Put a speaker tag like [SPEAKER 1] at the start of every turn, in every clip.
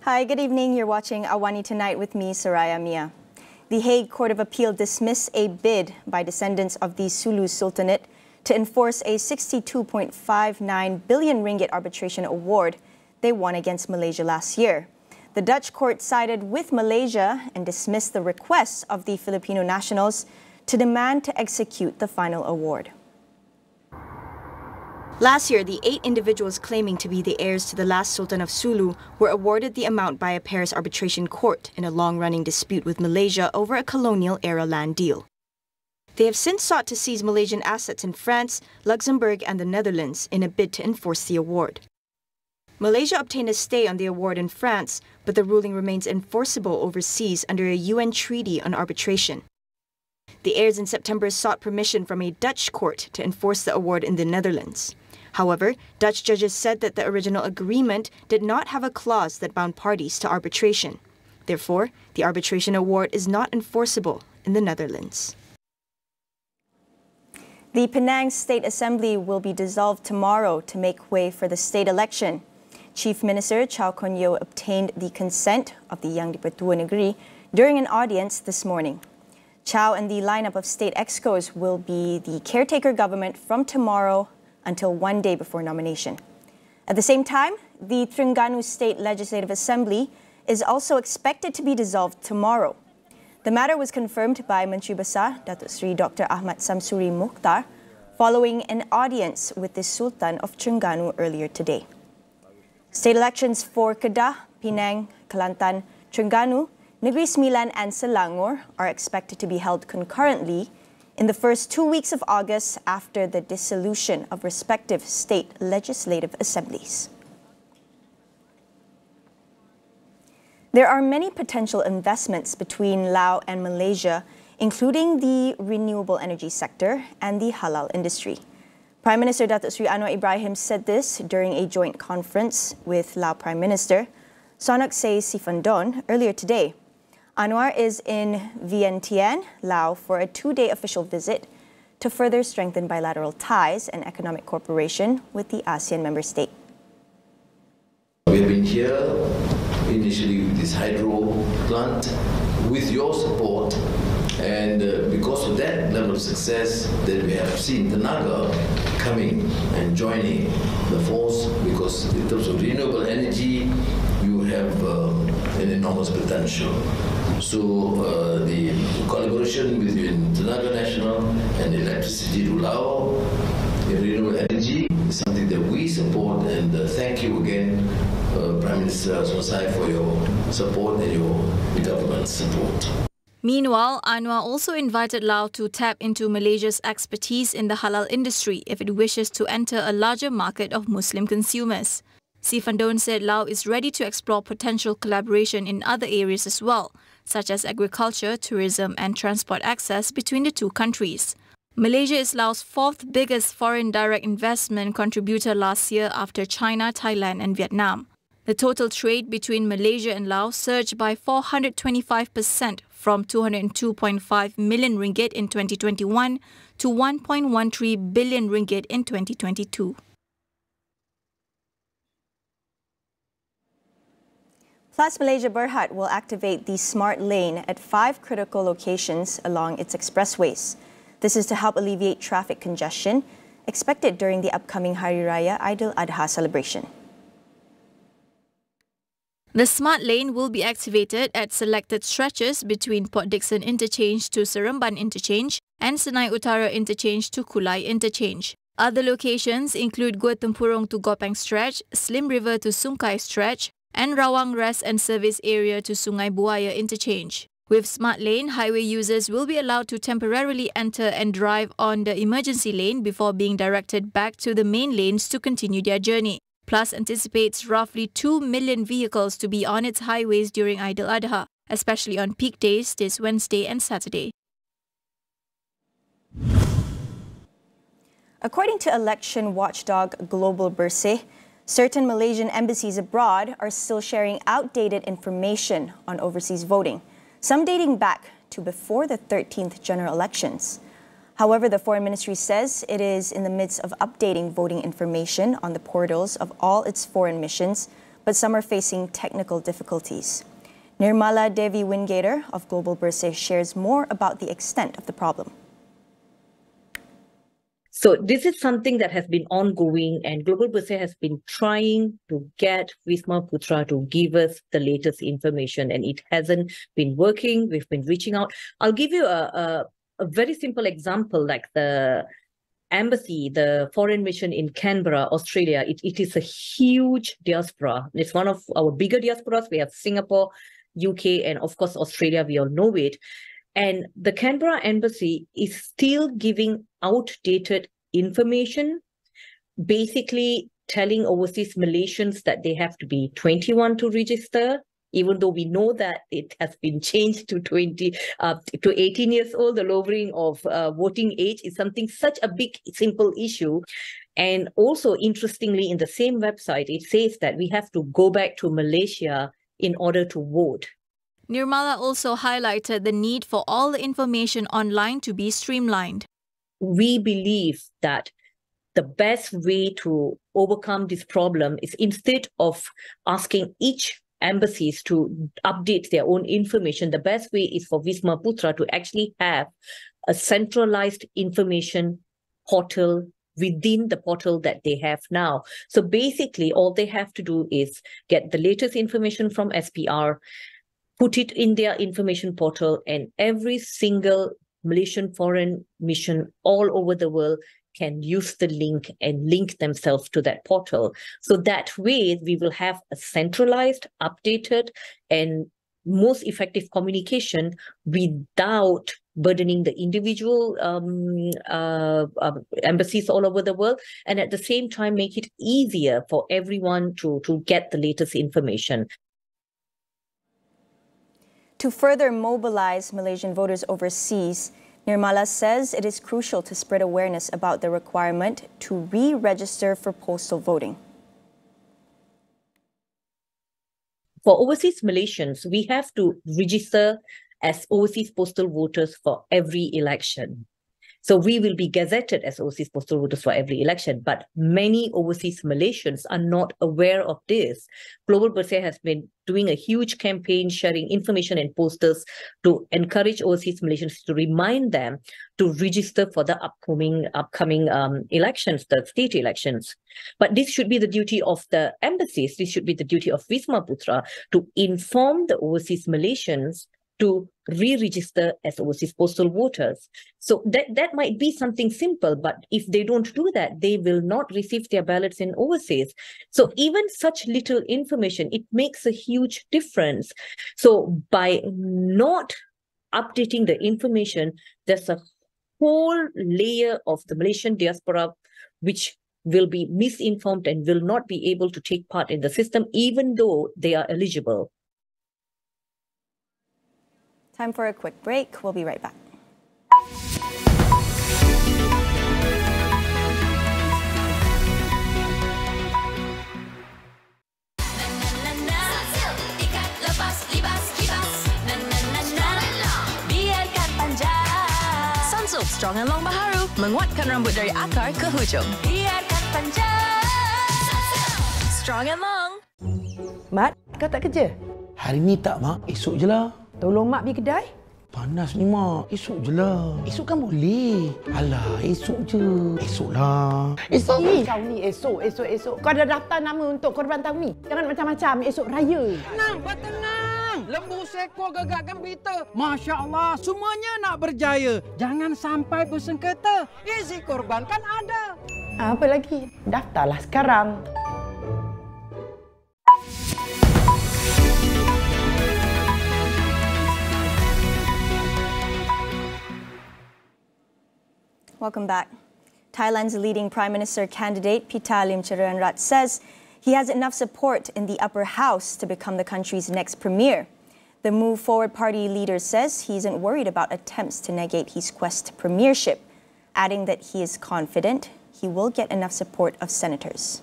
[SPEAKER 1] Hi, good evening. You're watching AWANI Tonight with me, Saraya Mia. The Hague Court of Appeal dismissed a bid by descendants of the Sulu Sultanate to enforce a 62.59 billion ringgit arbitration award they won against Malaysia last year. The Dutch court sided with Malaysia and dismissed the request of the Filipino nationals to demand to execute the final award. Last year, the 8 individuals claiming to be the heirs to the last Sultan of Sulu were awarded the amount by a Paris arbitration court in a long-running dispute with Malaysia over a colonial-era land deal. They have since sought to seize Malaysian assets in France, Luxembourg and the Netherlands in a bid to enforce the award. Malaysia obtained a stay on the award in France, but the ruling remains enforceable overseas under a UN treaty on arbitration. The heirs in September sought permission from a Dutch court to enforce the award in the Netherlands. However, Dutch judges said that the original agreement did not have a clause that bound parties to arbitration. Therefore, the arbitration award is not enforceable in the Netherlands. The Penang State Assembly will be dissolved tomorrow to make way for the state election. Chief Minister Chow Kon Yeow obtained the consent of the Yang di-Pertua Negeri during an audience this morning. Chow and the lineup of state excos will be the caretaker government from tomorrow until one day before nomination. At the same time, the Terengganu State Legislative Assembly is also expected to be dissolved tomorrow. The matter was confirmed by Menteri Besar Datuk Seri Dr. Ahmad Samsuri Mokhtar following an audience with the Sultan of Terengganu earlier today. State elections for Kedah, Penang, Kelantan, Terengganu, Negeri Sembilan and Selangor are expected to be held concurrently in the first 2 weeks of August after the dissolution of respective state legislative assemblies. There are many potential investments between Laos and Malaysia, including the renewable energy sector and the halal industry. Prime Minister Datuk Seri Anwar Ibrahim said this during a joint conference with Lao Prime Minister Sonok Say Sifandon earlier today. Anwar is in Vientiane, Laos, for a 2-day official visit to further strengthen bilateral ties and economic cooperation with the ASEAN member state.
[SPEAKER 2] We've been here initially with this hydro plant with your support, and because of that level of success that we have seen Tenaga coming and joining the force, because in terms of renewable energy you have an enormous potential. So the collaboration between Tenaga Nasional and Electricity to Laos in renewable energy is something that we support, and thank you again, Prime Minister Sonsai, for your support and your government support.
[SPEAKER 3] Meanwhile, Anwar also invited Laos to tap into Malaysia's expertise in the halal industry if it wishes to enter a larger market of Muslim consumers. Sifandon said Laos is ready to explore potential collaboration in other areas as well, such as agriculture, tourism and transport access between the two countries. Malaysia is Laos' 4th biggest foreign direct investment contributor last year after China, Thailand and Vietnam. The total trade between Malaysia and Laos surged by 425% from 202.5 million ringgit in 2021 to 1.13 billion ringgit in 2022.
[SPEAKER 1] Plus, Malaysia Berhad will activate the smart lane at 5 critical locations along its expressways. This is to help alleviate traffic congestion expected during the upcoming Hari Raya Aidil Adha celebration.
[SPEAKER 3] The smart lane will be activated at selected stretches between Port Dickson Interchange to Seremban Interchange and Senai Utara Interchange to Kulai Interchange. Other locations include Gua Tempurung to Gopeng Stretch, Slim River to Sungkai Stretch, and Rawang Rest and Service Area to Sungai Buaya Interchange. With Smart Lane, highway users will be allowed to temporarily enter and drive on the emergency lane before being directed back to the main lanes to continue their journey. Plus anticipates roughly 2 million vehicles to be on its highways during Aidil Adha, especially on peak days this Wednesday and Saturday.
[SPEAKER 1] According to election watchdog Global Bersih, certain Malaysian embassies abroad are still sharing outdated information on overseas voting, some dating back to before the 13th general elections. However, the Foreign Ministry says it is in the midst of updating voting information on the portals of all its foreign missions but some are facing technical difficulties. Nirmala Devi Wingater of Global Bersih shares more about the extent of the problem.
[SPEAKER 4] So this is something that has been ongoing, and Global Bersih has been trying to get Wisma Putra to give us the latest information, and it hasn't been working. We've been reaching out. I'll give you a very simple example, like the embassy, the foreign mission in Canberra, Australia. It is a huge diaspora. It's one of our bigger diasporas. We have Singapore, UK, and of course Australia. We all know it. And the Canberra embassy is still giving outdated information, basically telling overseas Malaysians that they have to be 21 to register, even though we know that it has been changed to 18 years old. The lowering of voting age is something such a big, simple issue. And also, interestingly, in the same website, it says that we have to go back to Malaysia in order to vote.
[SPEAKER 3] Nirmala also highlighted the need for all the information online to be streamlined.
[SPEAKER 4] We believe that the best way to overcome this problem is, instead of asking each embassies to update their own information, the best way is for Wisma Putra to actually have a centralized information portal within the portal that they have now. So basically, all they have to do is get the latest information from SPR, put it in their information portal, and every single Malaysian foreign mission all over the world can use the link and link themselves to that portal. So that way, we will have a centralized, updated, and most effective communication without burdening the individual embassies all over the world, and at the same time make it easier for everyone to get the latest information.
[SPEAKER 1] To further mobilize Malaysian voters overseas, Nirmala says it is crucial to spread awareness about the requirement to re-register for postal voting.
[SPEAKER 4] For overseas Malaysians, we have to register as overseas postal voters for every election. So we will be gazetted as overseas postal voters for every election, but many overseas Malaysians are not aware of this. Global Bersih has been doing a huge campaign sharing information and posters to encourage overseas Malaysians, to remind them to register for the upcoming elections, the state elections. But this should be the duty of the embassies. This should be the duty of Wisma Putra to inform the overseas Malaysians to re-register as overseas postal voters. So that might be something simple, but if they don't do that, they will not receive their ballots in overseas. So even such little information, it makes a huge difference. So by not updating the information, there's a whole layer of the Malaysian diaspora which will be misinformed and will not be able to take part in the system, even though they are eligible.
[SPEAKER 1] Time for a quick break. We'll be right back.
[SPEAKER 5] Sunsilk Strong and Long Baharu menguatkan rambut dari akar ke hujung. Biarkan panjang. Strong and Long.
[SPEAKER 6] Mat, kau tak kerja?
[SPEAKER 7] Hari ni tak, Mak. Esok je lah.
[SPEAKER 6] Tolong Mak pergi kedai.
[SPEAKER 7] Panas ni, Mak. Esok je lah. Esok kan boleh. Alah, esok je. Esok lah. Esok.
[SPEAKER 6] Kau ni esok. Kau ada daftar nama untuk korban tahun ni? Jangan macam-macam. Esok raya.
[SPEAKER 8] Tenang, bertenang. Lembu sekor gegakkan Pita. Masya Allah, semuanya nak berjaya. Jangan sampai bersengketa. Isi korban kan ada.
[SPEAKER 6] Apa lagi? Daftarlah sekarang.
[SPEAKER 1] Welcome back. Thailand's leading Prime Minister candidate, Pita says he has enough support in the upper house to become the country's next premier. The Move Forward Party leader says he isn't worried about attempts to negate his quest to premiership, adding that he is confident he will get enough support of senators.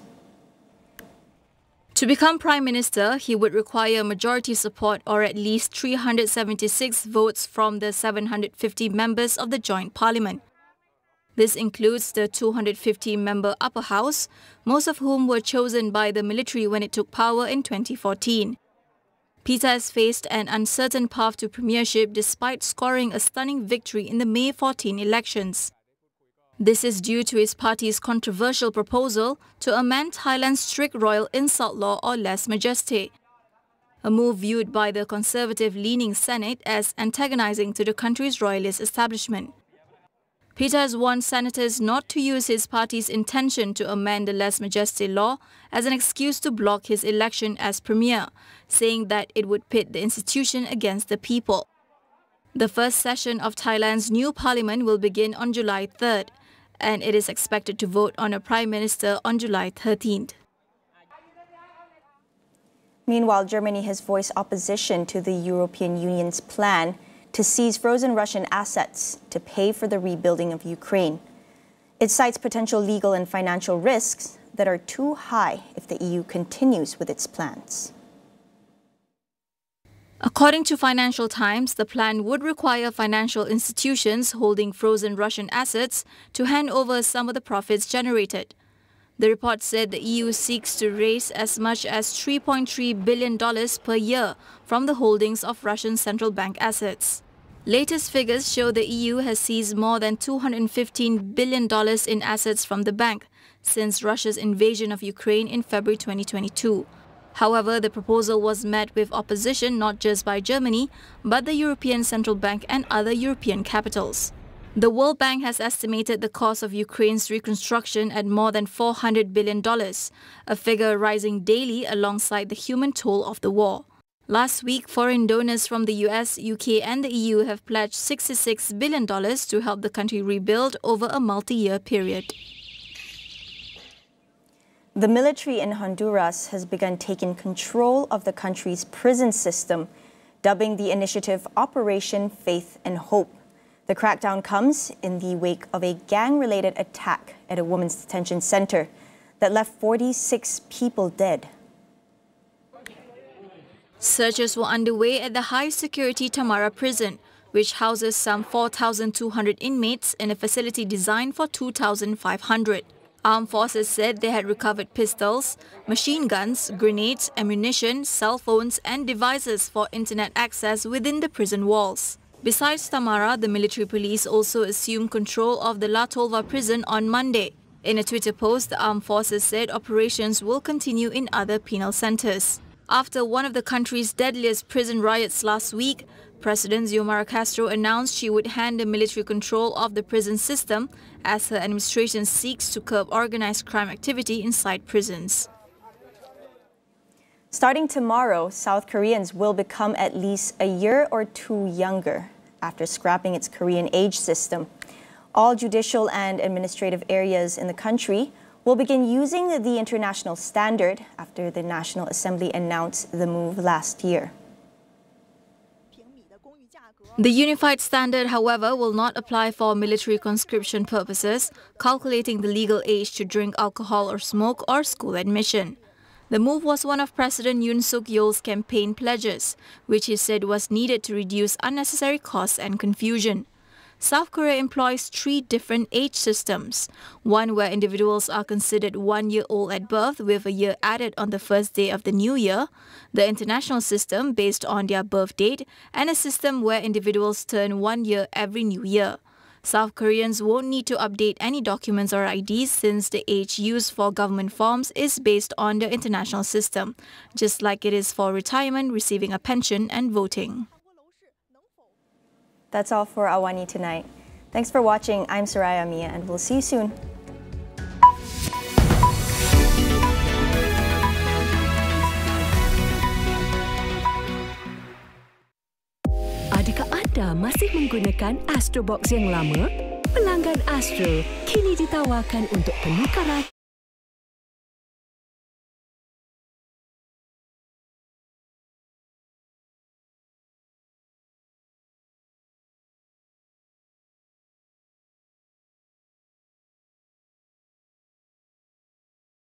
[SPEAKER 3] To become Prime Minister, he would require majority support or at least 376 votes from the 750 members of the Joint Parliament. This includes the 250-member upper house, most of whom were chosen by the military when it took power in 2014. Pita has faced an uncertain path to premiership despite scoring a stunning victory in the May 14 elections. This is due to his party's controversial proposal to amend Thailand's strict royal insult law or lèse majesté, a move viewed by the conservative-leaning Senate as antagonizing to the country's royalist establishment. Pita has warned senators not to use his party's intention to amend the lèse majesté law as an excuse to block his election as premier, saying that it would pit the institution against the people. The first session of Thailand's new parliament will begin on July 3rd, and it is expected to vote on a prime minister on July 13th.
[SPEAKER 1] Meanwhile, Germany has voiced opposition to the European Union's plan to seize frozen Russian assets to pay for the rebuilding of Ukraine. It cites potential legal and financial risks that are too high if the EU continues with its plans.
[SPEAKER 3] According to Financial Times, the plan would require financial institutions holding frozen Russian assets to hand over some of the profits generated. The report said the EU seeks to raise as much as $3.3 billion per year from the holdings of Russian central bank assets. Latest figures show the EU has seized more than $215 billion in assets from the bank since Russia's invasion of Ukraine in February 2022. However, the proposal was met with opposition not just by Germany, but the European Central Bank and other European capitals. The World Bank has estimated the cost of Ukraine's reconstruction at more than $400 billion, a figure rising daily alongside the human toll of the war. Last week, foreign donors from the US, UK and the EU have pledged $66 billion to help the country rebuild over a multi-year period.
[SPEAKER 1] The military in Honduras has begun taking control of the country's prison system, dubbing the initiative Operation Faith and Hope. The crackdown comes in the wake of a gang-related attack at a women's detention center that left 46 people dead.
[SPEAKER 3] Searches were underway at the high-security Tamara prison, which houses some 4,200 inmates in a facility designed for 2,500. Armed forces said they had recovered pistols, machine guns, grenades, ammunition, cell phones and devices for internet access within the prison walls. Besides Tamara, the military police also assumed control of the La Tolva prison on Monday. In a Twitter post, the armed forces said operations will continue in other penal centers. After one of the country's deadliest prison riots last week, President Xiomara Castro announced she would hand the military control of the prison system as her administration seeks to curb organized crime activity inside prisons.
[SPEAKER 1] Starting tomorrow, South Koreans will become at least a year or two younger after scrapping its Korean age system. All judicial and administrative areas in the country will begin using the international standard after the National Assembly announced the move last year.
[SPEAKER 3] The unified standard, however, will not apply for military conscription purposes, calculating the legal age to drink alcohol or smoke or school admission. The move was one of President Yoon Suk-yeol's campaign pledges, which he said was needed to reduce unnecessary costs and confusion. South Korea employs 3 different age systems, one where individuals are considered 1 year old at birth with a year added on the first day of the new year, the international system based on their birth date, and a system where individuals turn 1 year every new year. South Koreans won't need to update any documents or IDs since the age used for government forms is based on the international system, just like it is for retirement, receiving a pension and voting.
[SPEAKER 1] That's all for AWANI tonight. Thanks for watching. I'm Saraya Mia, and we'll see you soon.
[SPEAKER 9] Adakah anda masih menggunakan Astro Box yang lama? Pelanggan Astro kini ditawarkan untuk penukaran